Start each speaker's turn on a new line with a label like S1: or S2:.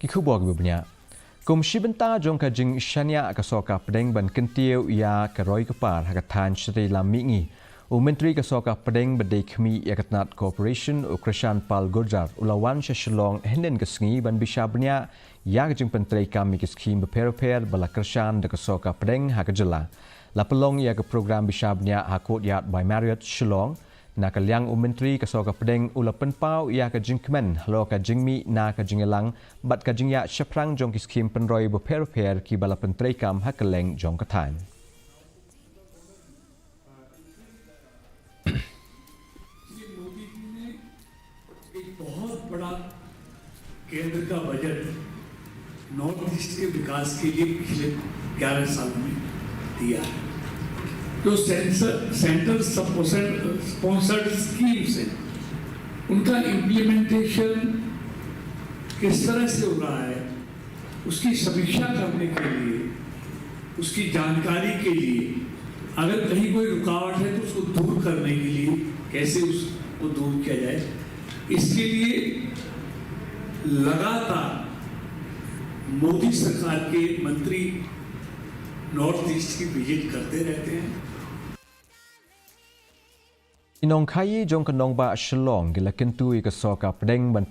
S1: Kikubog Bniah. Kum Shibenta Jonka Jing Shania ka Sorkar Pdeng ban kentiu ya ka roi kapar hakatan Sri Lamingi. Myntri ka Sorkar Pdeng badai kami ya katnat Corporation u Krishan pal Gurjar ulawan sa Shillong henden kesngi ban Bishar Bniah ya ka jing Pynroi kami keskim beper-per bala Krishan da ka Sorkar Pdeng hakajela. Lapelong ya ka program Bishar Bniah hakot yat by Marriott Shillong. Na kalyang Myntri ka Sorkar Pdeng ula penpau ia ka jingkmen lo ka jingmi na ka jingelang bat ka jingya syaprang jong kiskim Pynroi beper-per ki bala Pynroi kam hakeleng jong katan.
S2: Modi ji ने एक बहुत बड़ा केंद्र का budget north east के विकास के लिए पिछले 11 साल में दिया है। जो सेंट्रल स्पॉन्सर्ड स्कीम्स हैं उनका इम्प्लीमेंटेशन किस तरह से हो रहा है उसकी समीक्षा करने के लिए, उसकी जानकारी के लिए, अगर कहीं कोई रुकावट है तो उसको दूर करने के लिए कैसे उसको दूर किया जाए, इसके लिए लगातार मोदी सरकार के मंत्री नॉर्थ ईस्ट की विजिट करते रहते हैं।
S1: Inong kayi jong kanong ba Shillong gila kentui ka Sorkar Pdeng ban